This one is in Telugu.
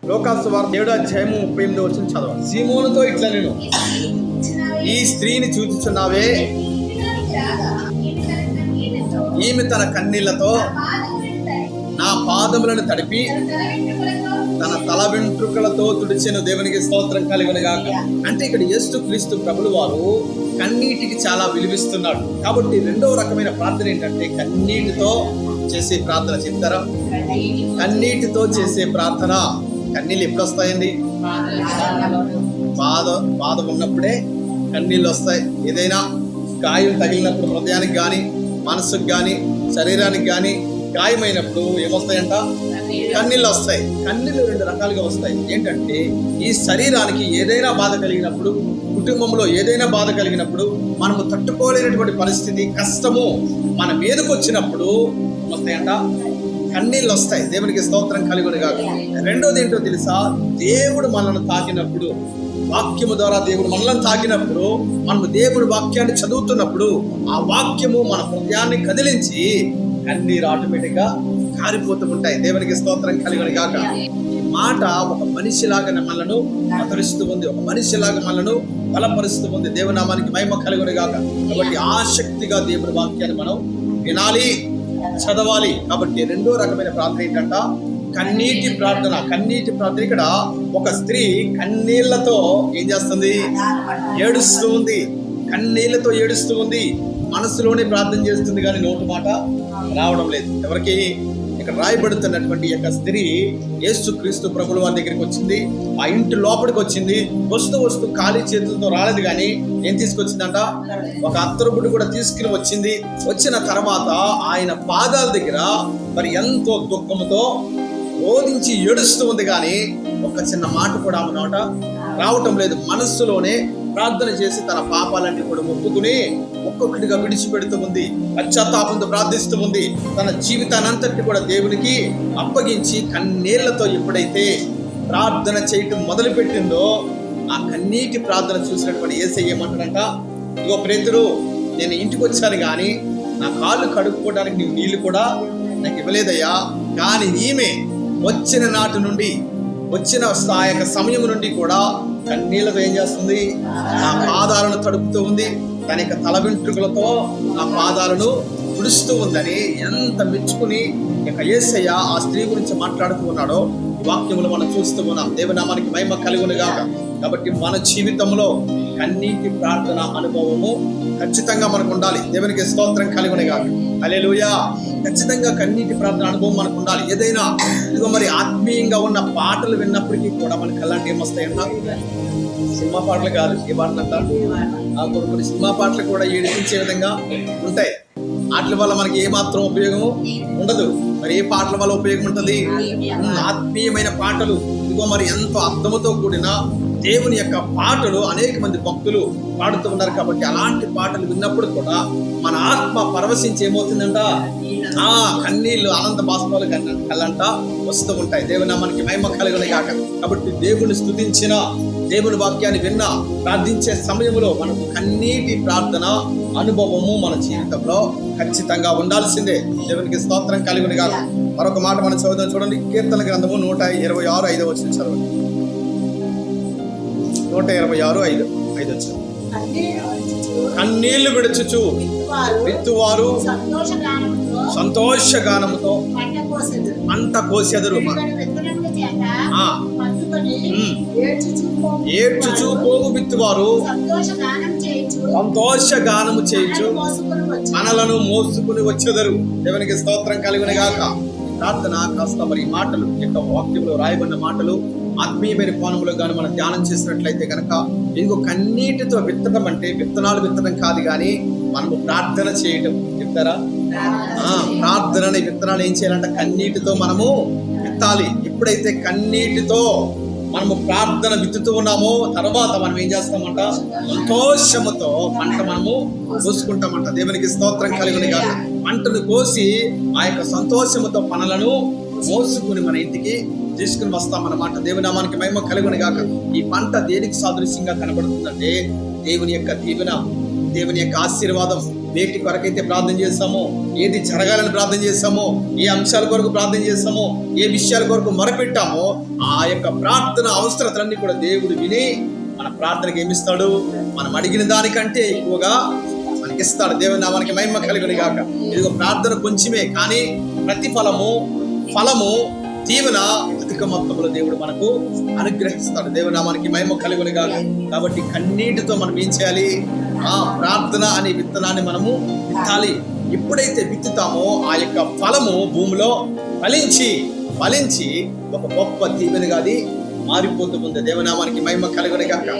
లోకాసు వార్త 7:38 చదవండి. సీమోనుతో ఇట్లా నేను ఈ స్త్రీని చూచుచున్నావే, ఈమె తన కన్నీళ్లతో నా పాదములను తడిపి తన తల వెంట్రుకలతో తుడిచెను. దేవునికి స్తోత్రం కలుగునుగాక. అంటే ఇక్కడ యేసుక్రీస్తు ప్రభులు వారు కన్నీటికి చాలా విలువిస్తున్నాడు. కాబట్టి రెండవ రకమైన ప్రార్థన ఏంటంటే కన్నీటితో చేసే ప్రార్థన. చెప్తారా? కన్నీటితో చేసే ప్రార్థన. కన్నీళ్ళు ఎప్పుడు వస్తాయండి? బాధ ఉన్నప్పుడే కన్నీళ్ళు వస్తాయి. ఏదైనా గాయం తగిలినప్పుడు హృదయానికి కానీ మనసుకు కానీ శరీరానికి కానీ గాయమైనప్పుడు ఏమొస్తాయంట? కన్నీళ్ళు వస్తాయి. కన్నీళ్ళు రెండు రకాలుగా వస్తాయి. ఏంటంటే ఈ శరీరానికి ఏదైనా బాధ కలిగినప్పుడు, కుటుంబంలో ఏదైనా బాధ కలిగినప్పుడు, మనము తట్టుకోలేనటువంటి పరిస్థితి, కష్టము మన మీదకు వచ్చినప్పుడు వస్తాయంట, కన్నీళ్ళు వస్తాయి. దేవునికి స్తోత్రం కలుగునుగాక. రెండోది ఏంటో తెలుసా? దేవుడు మనల్ని తాకినప్పుడు, వాక్యము ద్వారా దేవుడు మనల్ని తాకినప్పుడు, మనము దేవుడి వాక్యాన్ని చదువుతున్నప్పుడు ఆ వాక్యము మన హృదయాన్ని కదిలించి కన్నీరు ఆటోమేటిక్గా కారిపోతూ ఉంటాయి. దేవునికి స్తోత్రం కలుగునుగాక. ఈ మాట ఒక మనిషిలాగా మనలను ఆదరిస్తూ ఉంది, ఒక మనిషిలాగా మనలను బలపరుస్తూ ఉంది. దేవునామానికి మహిమ కలుగునుగాక. కాబట్టి ఆసక్తిగా దేవుడి వాక్యాన్ని మనం వినాలి, చదవాలి. కాబట్టి రెండో రకమైన ప్రార్థన ఏంటంట? కన్నీటి ప్రార్థన. కన్నీటి ప్రార్థన. ఇక్కడ ఒక స్త్రీ కన్నీళ్లతో ఏం చేస్తుంది? ఏడుస్తూ ఉంది. కన్నీళ్లతో ఏడుస్తూ ఉంది. మనసులోనే ప్రార్థన చేస్తుంది, కానీ నోటు మాట రావడం లేదు. ఎవరికి? ఇక్కడ రాయబడుతున్నటువంటి యొక్క స్త్రీ యేసుక్రీస్తు ప్రభుల వారి దగ్గరికి వచ్చింది. ఆ ఇంటి లోపలికి వచ్చింది. వస్తూ ఖాళీ చేతులతో రాలేదు, కానీ ఏం తీసుకొచ్చిందంట? ఒక అత్తరుబుడ్డు కూడా తీసుకుని వచ్చింది. వచ్చిన తర్వాత ఆయన పాదాల దగ్గర మరి ఎంతో దుఃఖంతో రోధించి ఏడుస్తూ ఉంది, కానీ ఒక చిన్న మాట కూడా ఆమె నోట రావటం లేదు. మనస్సులోనే ప్రార్థన చేసి తన పాపాలన్నీ కూడా ఒప్పుకుని ఒక్కొక్కటిగా విడిచిపెడుతూ ఉంది. పశ్చాత్తాపంతో ప్రార్థిస్తూ ఉంది. తన జీవితానంతటి కూడా దేవునికి అప్పగించి కన్నీళ్లతో ఎప్పుడైతే ప్రార్థన చేయటం మొదలుపెట్టిందో, ఆ కన్నీటి ప్రార్థన చూసినటువంటి యేసయ్య ఏమంటాడంట? ఇగో పేతురు, నేను ఇంటికి వచ్చాను, కానీ నా కాళ్ళు కడుక్కోవడానికి నీవు నీళ్లు కూడా నాకు ఇవ్వలేదయ్యా. కానీ ఈమె వచ్చిన నాటి నుండి, వచ్చిన యొక్క సమయం నుండి కూడా కన్నీళ్లతో ఏం చేస్తుంది? ఆ పాదాలను తడుపుతూ ఉంది. తన యొక్క తల వెంట్రుకలతో ఆ పాదాలను తుడుస్తూ ఉందని ఎంత మెచ్చుకుని ఇక యేసయ్య ఆ స్త్రీ గురించి మాట్లాడుతూ ఉన్నాడో ఈ వాక్యములు మనం చూస్తూ ఉన్నాం. దేవునామానికి మహిమ కలుగునుగాక. కాబట్టి మన జీవితంలో కన్నీటి ప్రార్థన అనుభవము ఖచ్చితంగా మనకు ఉండాలి. దేవునికి స్తోత్రం కలుగునుగాక. హల్లెలూయా. ఖచ్చితంగా కన్నీటి ప్రార్థన అనుభవం మనకు ఉండాలి. ఏదైనా ఇదిగో మరి ఆత్మీయంగా ఉన్న పాటలు విన్నప్పటికీ కూడా మనకి అలాంటి ఏమొస్తాయంట? సినిమా పాటలు కాదు, ఏ పాటలు అంటారు? కొన్ని సినిమా పాటలు కూడా ఏడిపించే విధంగా ఉంటాయి. వాటి వల్ల మనకి ఏమాత్రం ఉపయోగము ఉండదు. మరి ఏ పాటల వల్ల ఉపయోగం ఉంటుంది? ఆత్మీయమైన పాటలు. ఇదిగో మరి ఎంతో అర్థముతో కూడిన దేవుని యొక్క పాటలు అనేక మంది భక్తులు పాడుతూ ఉన్నారు. కాబట్టి అలాంటి పాటలు విన్నప్పుడు కూడా మన ఆత్మ పరవశించి ఏమవుతుందంట? కన్నీళ్లు, ఆనంద బాష్పాలు కళ్ళంట వస్తూ ఉంటాయి. దేవునామానికి మహిమ కలుగునుగాక. కాబట్టి దేవుని స్తుతించిన, దేవుని వాక్యాన్ని విన్నా, ప్రార్థించే సమయంలో మనకు కన్నీటి ప్రార్థన అనుభవము మన జీవితంలో ఖచ్చితంగా ఉండాల్సిందే. దేవునికి స్తోత్రం కలుగునుగాక. మరొక మాట మనం చదువుదాం. చూడండి, కీర్తన గ్రంథము 126:5 చదవండి. 126:5 కన్నీళ్లు విడుచుచు విత్తువారు సంతోషగానముతో పంట కోసెదరు. ఏడ్చుచు పోగు విత్తువారు సంతోషగానము చేయించు మనలను మోసుకుని వచ్చెదరు. దేవునికి స్తోత్రం కలుగునుగాక. ప్రార్థన కాస్త మరి మాటలు యొక్క వాక్యంలో రాయబడిన మాటలు ఆత్మీయమైన కోణంలో కానీ మనం ధ్యానం చేసినట్లయితే కనుక ఇంకో కన్నీటితో విత్తడం అంటే విత్తనాలు విత్తడం కాదు, కానీ మనము ప్రార్థన చేయటం. చెప్తారా? ప్రార్థన విత్తనాలు ఏం చేయాలంటే కన్నీటితో మనము విత్తాలి. ఎప్పుడైతే కన్నీటితో మనము ప్రార్థన విత్తుతూ ఉన్నామో తర్వాత మనం ఏం చేస్తామంట? సంతోషముతో పంట మనము కోసుకుంటామంట. దేవునికి స్తోత్రం కలుగునుగాక. పంటను కోసి ఆ యొక్క సంతోషముతో పనులను మోసుకుని మన ఇంటికి తీసుకుని వస్తామన్నమాట. దేవుని నామానికి మహిమ కలుగునుగాక. ఈ పంట దేనికి సాదృశ్యంగా కనబడుతుందంటే దేవుని యొక్క దీవెన, దేవుని యొక్క ఆశీర్వాదం, వేటి కొరకైతే ప్రార్థన చేస్తామో, ఏది జరగాలని ప్రార్థన చేస్తామో, ఏ అంశాల కొరకు ప్రార్థన చేస్తామో, ఏ విషయాల కొరకు మొరపెట్టామో ఆ యొక్క ప్రార్థన అవసరతలన్నీ కూడా దేవుడు విని మన ప్రార్థనకి ఏమిస్తాడు? మనం అడిగిన దానికంటే ఎక్కువగా మనకిస్తాడు. దేవుని నామానికి మహిమ కలుగును గాక. ఇదిగో ప్రార్థన కొంచెమే, కానీ ఫలము దీవెన అధిక మొత్తంలో దేవుడు మనకు అనుగ్రహిస్తాడు. దేవుని నామానికి మహిమ కలుగును గాక. కాబట్టి కన్నీటితో మనం ఏం చేయాలి? ఆ ప్రార్థన అనే విత్తనాన్ని మనము విత్తాలి. ఎప్పుడైతే విత్తుతామో ఆ యొక్క ఫలము భూమిలో ఫలించి ఒక గొప్ప దీవెనగా అది మారిపోతూ ఉంది. దేవుని నామానికి మహిమ కలుగును గాక.